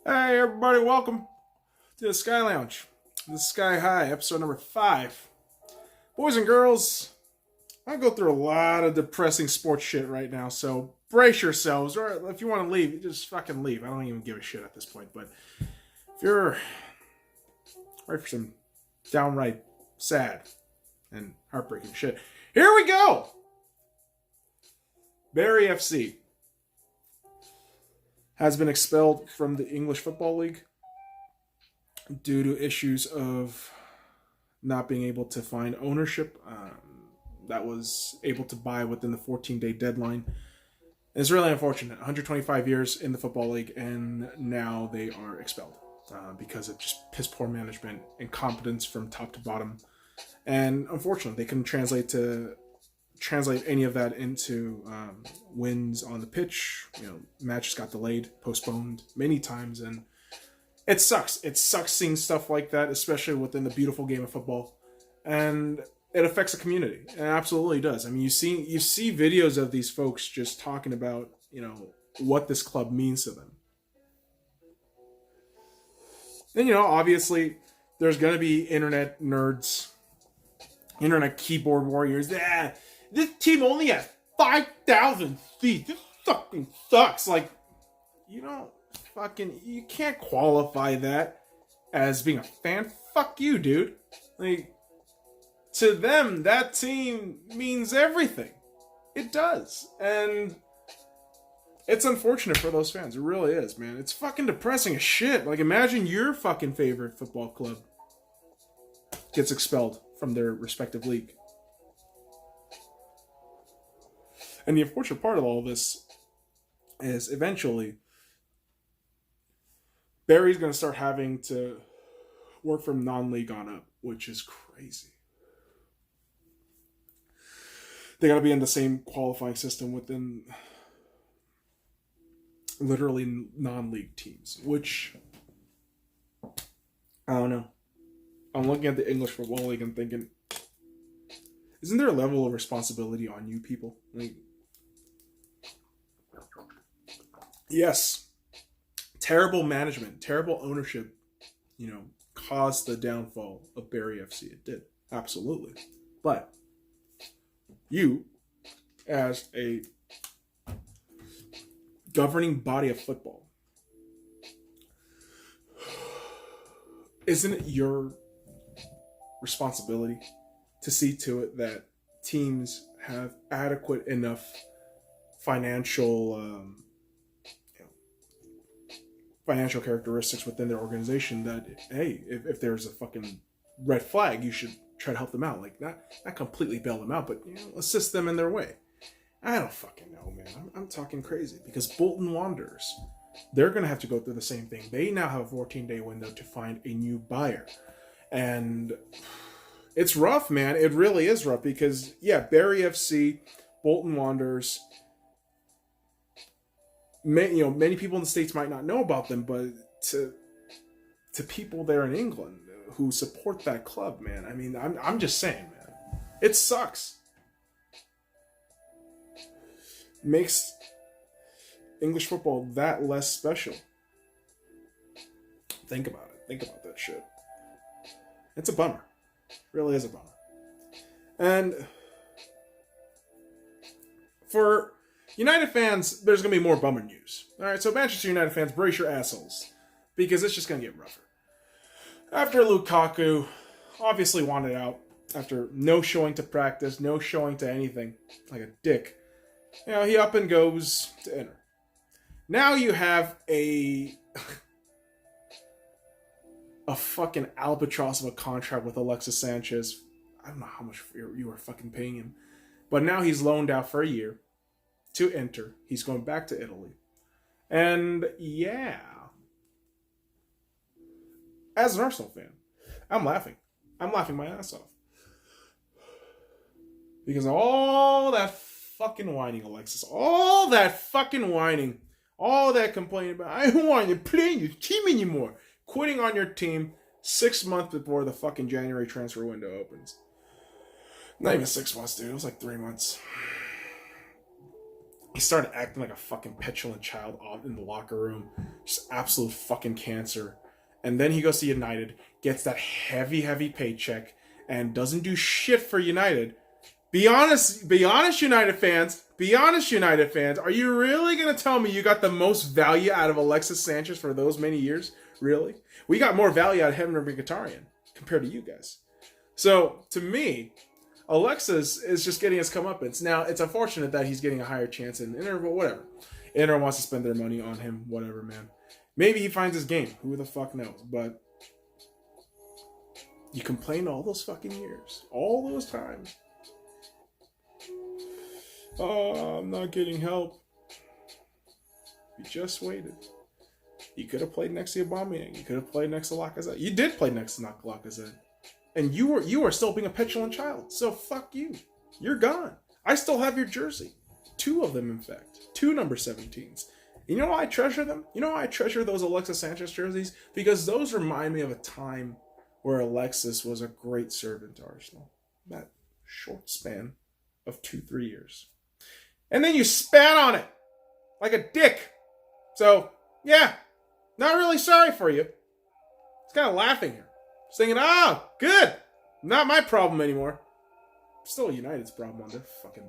Hey everybody, welcome to the Sky Lounge. This is Sky High, episode number 5. Boys and girls, I go through a lot of depressing sports shit right now, so brace yourselves, or if you want to leave, just fucking leave. I don't even give a shit at this point, but if you're ready for some downright sad and heartbreaking shit, here we go! Barry FC has been expelled from the English Football League due to issues of not being able to find ownership that was able to buy within the 14-day deadline. It's really unfortunate. 125 years in the Football League, and now they are expelled because of just piss poor management, incompetence from top to bottom. And unfortunately, they couldn't translate any of that into wins on the pitch. Matches got delayed, postponed many times, and it sucks. It sucks seeing stuff like that, especially within the beautiful game of football, and it affects the community. It absolutely does. I mean, you see videos of these folks just talking about what this club means to them, and obviously there's gonna be internet nerds, internet keyboard warriors. This team only has 5,000 seats. This fucking sucks. You can't qualify that as being a fan. Fuck you, dude. To them, that team means everything. It does. And it's unfortunate for those fans. It really is, man. It's fucking depressing as shit. Imagine your fucking favorite football club gets expelled from their respective league. And the unfortunate part of all this is eventually Barry's going to start having to work from non-league on up, which is crazy. They got to be in the same qualifying system within literally non-league teams, which I don't know. I'm looking at the English Football League and thinking, isn't there a level of responsibility on you people? Yes, terrible management, terrible ownership, caused the downfall of Barry FC. It did, absolutely. But you, as a governing body of football, isn't it your responsibility to see to it that teams have adequate enough financial characteristics within their organization that, hey, if there's a fucking red flag, you should try to help them out. Not completely bail them out, but assist them in their way. I don't fucking know, man. I'm talking crazy because Bolton Wanderers, they're going to have to go through the same thing. They now have a 14-day window to find a new buyer. And it's rough, man. It really is rough because, Barry FC, Bolton Wanderers, many people in the States might not know about them, but to people there in England who support that club, man, I mean, I'm just saying, man, it sucks. Makes English football that less special. Think about it. Think about that shit. It's a bummer. It really is a bummer. And for United fans, there's going to be more bummer news. All right, so Manchester United fans, brace your assholes, because it's just going to get rougher. After Lukaku obviously wanted out, after no showing to practice, no showing to anything, like a dick, he up and goes to Inter. Now you have a fucking albatross of a contract with Alexis Sanchez. I don't know how much you were fucking paying him, but now he's loaned out for a year to Inter. He's going back to Italy. And as an Arsenal fan, I'm laughing. I'm laughing my ass off. Because all that fucking whining, Alexis, all that fucking whining, all that complaining about, I don't want you playing your team anymore. Quitting on your team 6 months before the fucking January transfer window opens. Not even 6 months, dude. It was like 3 months. he started acting like a fucking petulant child in the locker room. Just absolute fucking cancer. And then he goes to United, gets that heavy paycheck, and doesn't do shit for United. Be honest, United fans. Be honest, United fans. Are you really going to tell me you got the most value out of Alexis Sanchez for those many years? Really? We got more value out of him than Mkhitaryan compared to you guys. So, to me, Alexis is just getting his comeuppance. Now, it's unfortunate that he's getting a higher chance in Inter, but whatever. Inter wants to spend their money on him, whatever, man. Maybe he finds his game. Who the fuck knows? But you complained all those fucking years. All those times. Oh, I'm not getting help. You just waited. You could have played next to Aubameyang. You could have played next to Lacazette. You did play next to Lacazette. And you were still being a petulant child. So fuck you. You're gone. I still have your jersey. 2 of them, in fact. 2 number 17s. You know why I treasure them? You know why I treasure those Alexis Sanchez jerseys? Because those remind me of a time where Alexis was a great servant to Arsenal. That short span of 2-3 years. And then you spat on it like a dick. So, yeah, not really sorry for you. It's kind of laughing here. Just thinking, oh, good. Not my problem anymore. Still United's problem on their fucking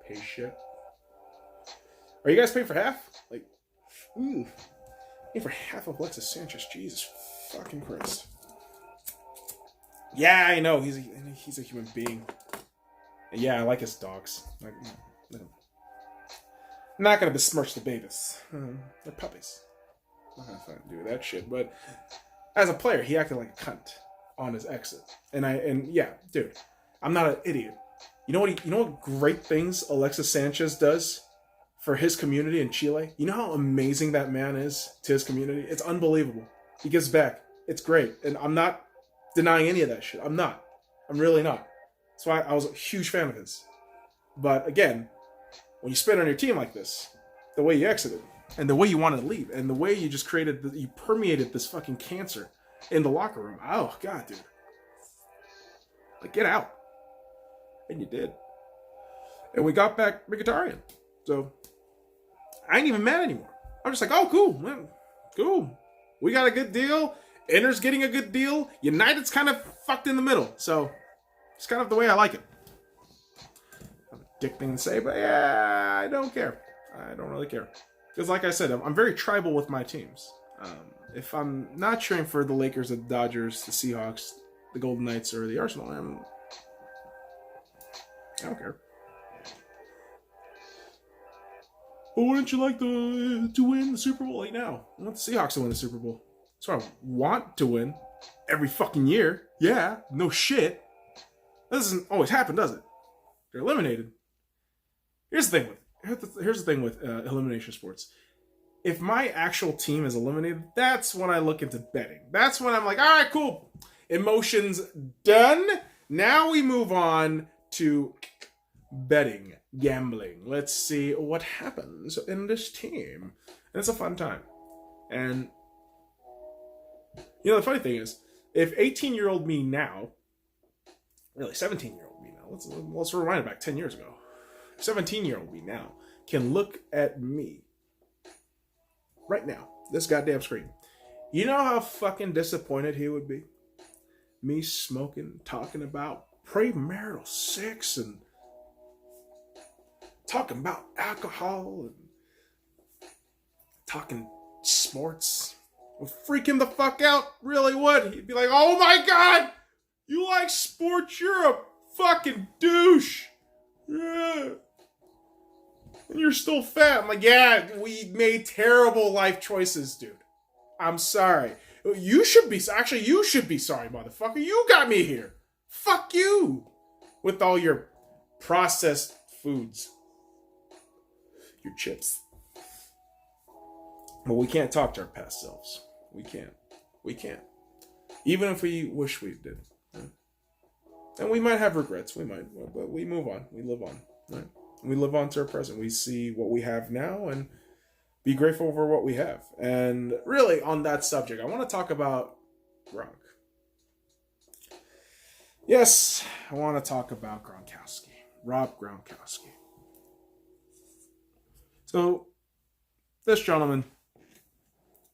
pay shit. Are you guys paying for half? Like, ooh. Paying for half of Alexis Sanchez. Jesus fucking Christ. Yeah, I know. He's a human being. And yeah, I like his dogs. I'm not going to besmirch the babies. They're puppies. I'm not going to do that shit. But as a player, he acted like a cunt on his exit. And yeah, dude, I'm not an idiot. You know what great things Alexis Sanchez does for his community in Chile? You know how amazing that man is to his community? It's unbelievable. He gives back. It's great. And I'm not denying any of that shit. I'm not. I'm really not. That's why I was a huge fan of his. But again, when you spit on your team like this, the way you exited, and the way you wanted to leave, and the way you just you permeated this fucking cancer in the locker room. Oh, God, dude. Like, get out. And you did. And we got back Mkhitaryan. So, I ain't even mad anymore. I'm just like, oh, cool. Man, cool. We got a good deal. Inter's getting a good deal. United's kind of fucked in the middle. So, it's kind of the way I like it. Dick thing to say, but yeah, I don't care. I don't really care. Because like I said, I'm very tribal with my teams. If I'm not cheering for the Lakers, the Dodgers, the Seahawks, the Golden Knights, or the Arsenal, I don't care. But wouldn't you like to win the Super Bowl right now? I want the Seahawks to win the Super Bowl. That's what I want to win every fucking year. Yeah, no shit. That doesn't always happen, does it? They're eliminated. Here's the thing with elimination sports. If my actual team is eliminated, that's when I look into betting. That's when I'm like, all right, cool. Emotions done. Now we move on to betting, gambling. Let's see what happens in this team. And it's a fun time. And, the funny thing is, if 18-year-old me now, really 17-year-old me now, let's rewind it back 10 years ago. 17-year-old me now can look at me right now, this goddamn screen. You know how fucking disappointed he would be? Me smoking, talking about premarital sex and talking about alcohol and talking sports. Would freak him the fuck out. Really would. He'd be like, oh my God, you like sports? You're a fucking douche. Yeah. And you're still fat. I'm like, yeah, we made terrible life choices, dude. I'm sorry. You should be sorry, motherfucker. You got me here. Fuck you. With all your processed foods. Your chips. But we can't talk to our past selves. We can't. Even if we wish we did. And we might have regrets. We might. But we move on. We live on. Right? We live on to our present. We see what we have now and be grateful for what we have. And really, on that subject, I want to talk about Gronk. Yes, I want to talk about Gronkowski. Rob Gronkowski. So this gentleman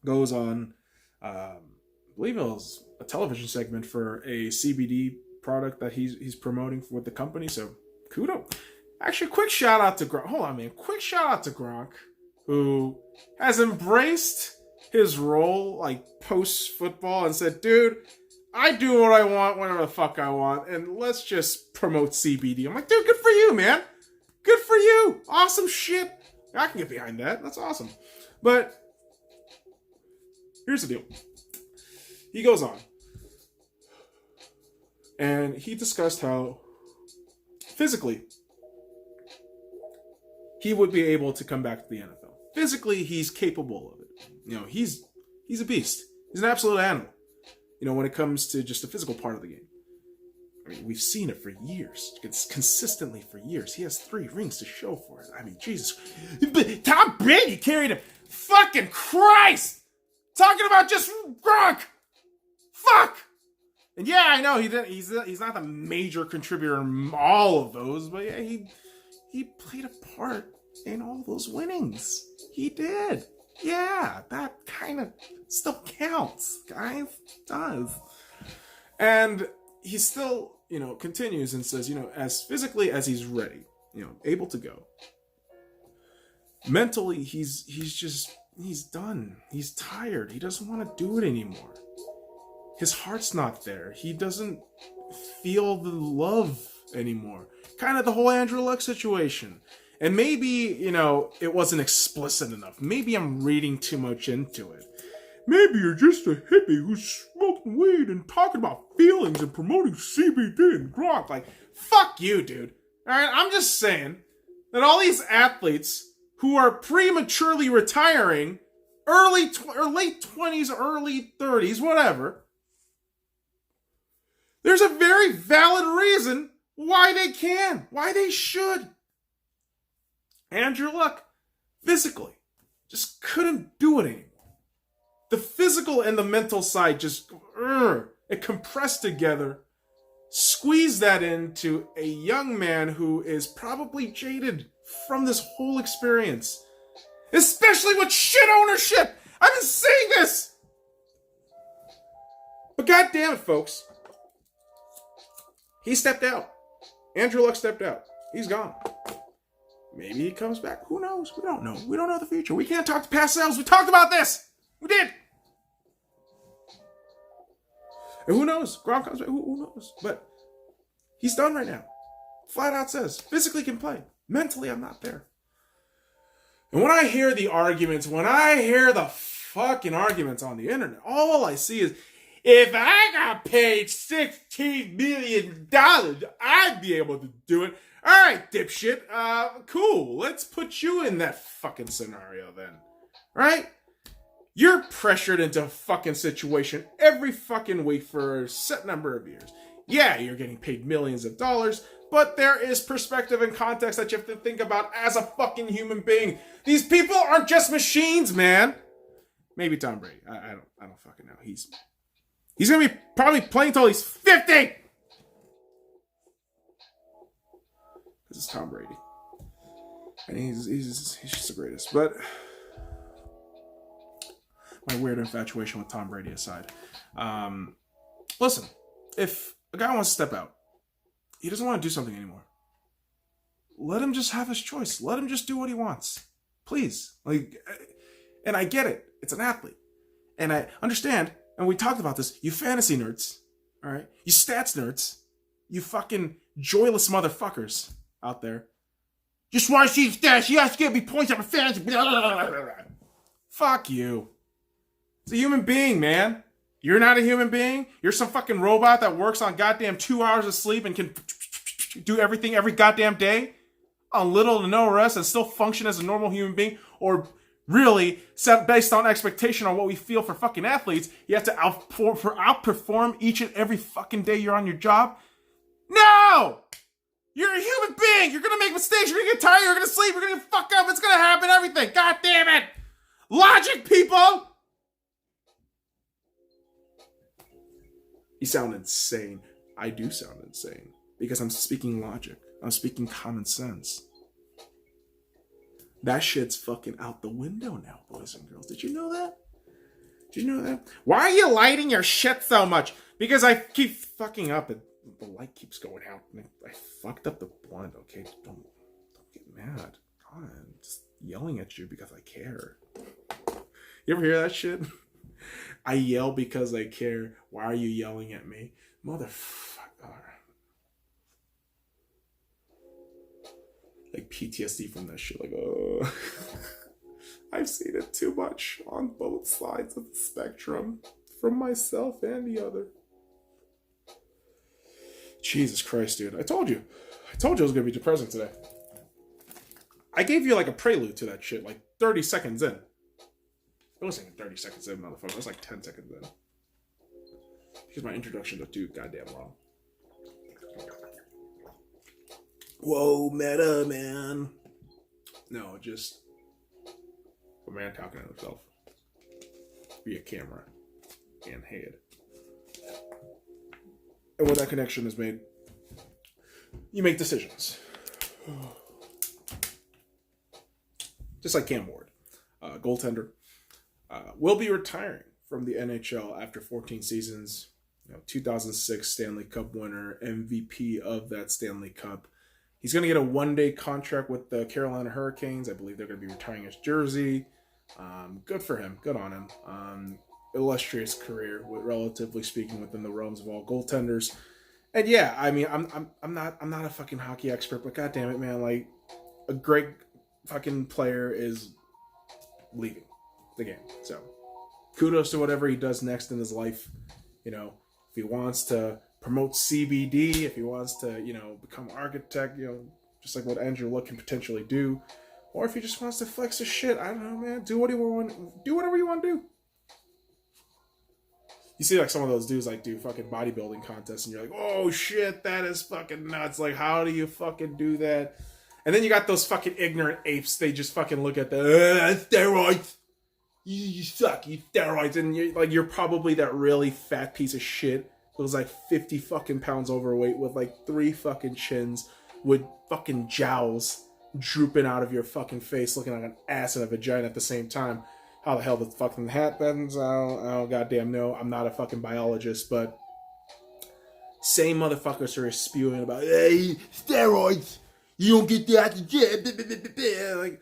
goes on, I believe it was a television segment for a CBD product that he's promoting with the company. So kudos. Actually, quick shout out to Gronk. Hold on, man. Quick shout out to Gronk, who has embraced his role like post football and said, dude, I do what I want whenever the fuck I want, and let's just promote CBD. I'm like, dude, good for you, man. Good for you. Awesome shit. I can get behind that. That's awesome. But here's the deal. He goes on, and he discussed how physically he would be able to come back to the NFL. Physically, he's capable of it. You know, he's a beast. He's an absolute animal. You know, when it comes to just the physical part of the game. I mean, we've seen it for years. It's consistently for years. He has 3 rings to show for it. I mean, Jesus. But Tom Brady carried him. Fucking Christ! Talking about just Gronk! Fuck! And yeah, I know he's not the major contributor in all of those, but yeah, he played a part in all those winnings. He did. Yeah, that kind of still counts, guys. It does. And he still, you know, continues and says, you know, as physically as he's ready, you know, able to go. Mentally, he's done. He's tired. He doesn't want to do it anymore. His heart's not there. He doesn't feel the love anymore. Kind of the whole Andrew Luck situation. And maybe, you know, it wasn't explicit enough. Maybe I'm reading too much into it. Maybe you're just a hippie who's smoking weed and talking about feelings and promoting CBD and Gronk. Like, fuck you, dude. Alright, I'm just saying that all these athletes who are prematurely retiring, or late 20s, early 30s, whatever, there's a very valid reason why they can, why they should. Andrew Luck, physically, just couldn't do it anymore. The physical and the mental side just, it compressed together. Squeeze that into a young man who is probably jaded from this whole experience. Especially with shit ownership. I've been saying this. But goddamn it, folks. He stepped out. Andrew Luck stepped out. He's gone. Maybe he comes back. Who knows? We don't know. We don't know the future. We can't talk to past selves. We talked about this. We did. And who knows? Gronk comes back. Who knows? But he's done right now. Flat out says, physically can play. Mentally, I'm not there. And when I hear the arguments, when I hear the fucking arguments on the internet, all I see is, if I got paid $16 million, I'd be able to do it. All right, dipshit. Cool. Let's put you in that fucking scenario then. Right? You're pressured into a fucking situation every fucking week for a set number of years. Yeah, you're getting paid millions of dollars, but there is perspective and context that you have to think about as a fucking human being. These people aren't just machines, man. Maybe Tom Brady. I don't fucking know. He's gonna be probably playing till he's 50. This is Tom Brady, and he's just the greatest. But my weird infatuation with Tom Brady aside, listen, if a guy wants to step out, he doesn't want to do something anymore, let him just have his choice. Let him just do what he wants, please. Like, and I get it. It's an athlete, and I understand. And we talked about this. You fantasy nerds, all right? You stats nerds, you fucking joyless motherfuckers out there. Just want to see stats. He has to give me points on a fantasy. Fuck you. It's a human being, man. You're not a human being. You're some fucking robot that works on goddamn 2 hours of sleep and can do everything every goddamn day on little to no rest and still function as a normal human being. Or really, set based on expectation on what we feel for fucking athletes, you have to outperform each and every fucking day you're on your job? No! You're a human being! You're gonna make mistakes, you're gonna get tired, you're gonna sleep, you're gonna fuck up, it's gonna happen, everything! God damn it! Logic, people! You sound insane. I do sound insane. Because I'm speaking logic. I'm speaking common sense. That shit's fucking out the window now, boys and girls. Did you know that? Did you know that? Why are you lighting your shit so much? Because I keep fucking up and the light keeps going out. I fucked up the blunt, okay? Don't get mad. God, I'm just yelling at you because I care. You ever hear that shit? I yell because I care. Why are you yelling at me? Motherfucker. Like PTSD from that shit. Like, oh. I've seen it too much on both sides of the spectrum. From myself and the other. Jesus Christ, dude. I told you it was going to be depressing today. I gave you like a prelude to that shit, like 30 seconds in. It wasn't even 30 seconds in, motherfucker. It was like 10 seconds in. Because my introduction took too goddamn long. Whoa, meta, man. No, just a man talking to himself. Via camera and head. And when that connection is made, you make decisions. Just like Cam Ward, goaltender, will be retiring from the NHL after 14 seasons. 2006 Stanley Cup winner, MVP of that Stanley Cup. He's going to get a one-day contract with the Carolina Hurricanes. I believe they're going to be retiring his jersey. Good for him. Good on him. Illustrious career, relatively speaking, within the realms of all goaltenders. And yeah, I mean, I'm not a fucking hockey expert, but goddamn it, man, like a great fucking player is leaving the game. So kudos to whatever he does next in his life. If he wants to promote CBD, if he wants to, become architect, just like what Andrew Luck can potentially do, or if he just wants to flex his shit, I don't know, man. Do whatever you want to do. You see like some of those dudes like do fucking bodybuilding contests and you're like, oh shit, that is fucking nuts. Like, how do you fucking do that? And then you got those fucking ignorant apes. They just fucking look at the steroids. You suck, you steroids. And you're probably that really fat piece of shit who was like 50 fucking pounds overweight with like 3 fucking chins with fucking jowls drooping out of your fucking face looking like an ass and a vagina at the same time. How the hell this fucking happens? I don't goddamn know. I'm not a fucking biologist, but same motherfuckers who are spewing about, hey, steroids, you don't get that. Like,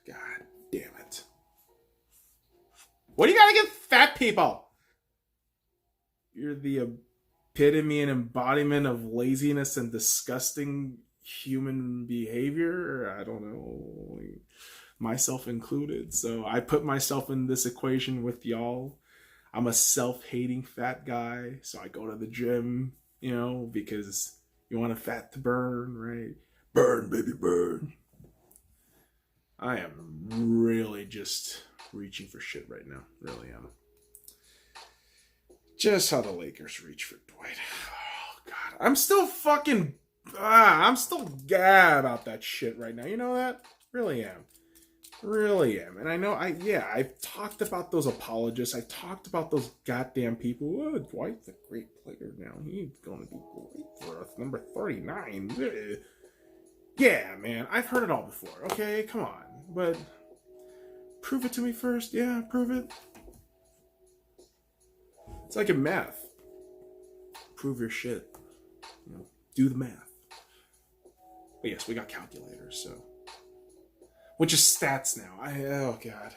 god damn it. What do you gotta give fat people? You're the epitome and embodiment of laziness and disgusting human behavior? I don't know. Myself included. So I put myself in this equation with y'all. I'm a self-hating fat guy. So I go to the gym, because you want a fat to burn, right? Burn, baby, burn. I am really just reaching for shit right now. Really am. Just how the Lakers reach for Dwight. Oh, God. I'm still fucking... I'm still gad about that shit right now. You know that? Really am. Really am. And I know, I've talked about those apologists. I talked about those goddamn people. Oh, Dwight's a great player now. He's going to be great for us. Number 39. Yeah, man. I've heard it all before. Okay, come on. But prove it to me first. Yeah, prove it. It's like in math. Prove your shit. Do the math. But yes, we got calculators, so... Which is stats now. Oh, God.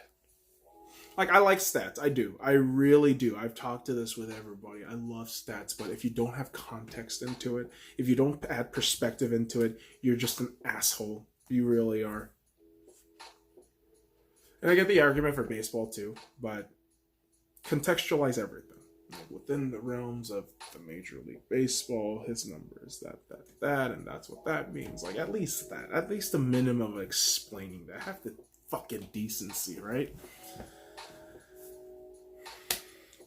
Like, I like stats. I do. I really do. I've talked to this with everybody. I love stats, but if you don't have context into it, if you don't add perspective into it, you're just an asshole. You really are. And I get the argument for baseball, too, but contextualize everything. Like within the realms of the Major League Baseball, his number is that, and that's what that means. Like, at least that. At least the minimum of explaining that. Have the fucking decency, right?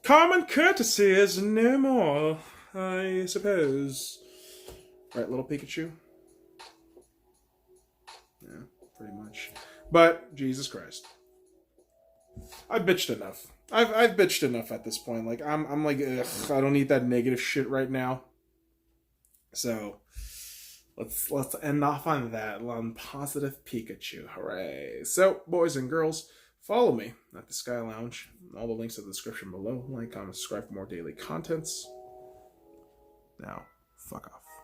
Common courtesy is no more, I suppose. Right, little Pikachu? Yeah, pretty much. But, Jesus Christ. I've bitched enough. I've bitched enough at this point. Like, I'm like, ugh, I don't need that negative shit right now. So, let's end off on that, on positive Pikachu. Hooray. So, boys and girls, follow me at the Sky Lounge. All the links in the description below. Like, comment, subscribe for more daily contents. Now, fuck off.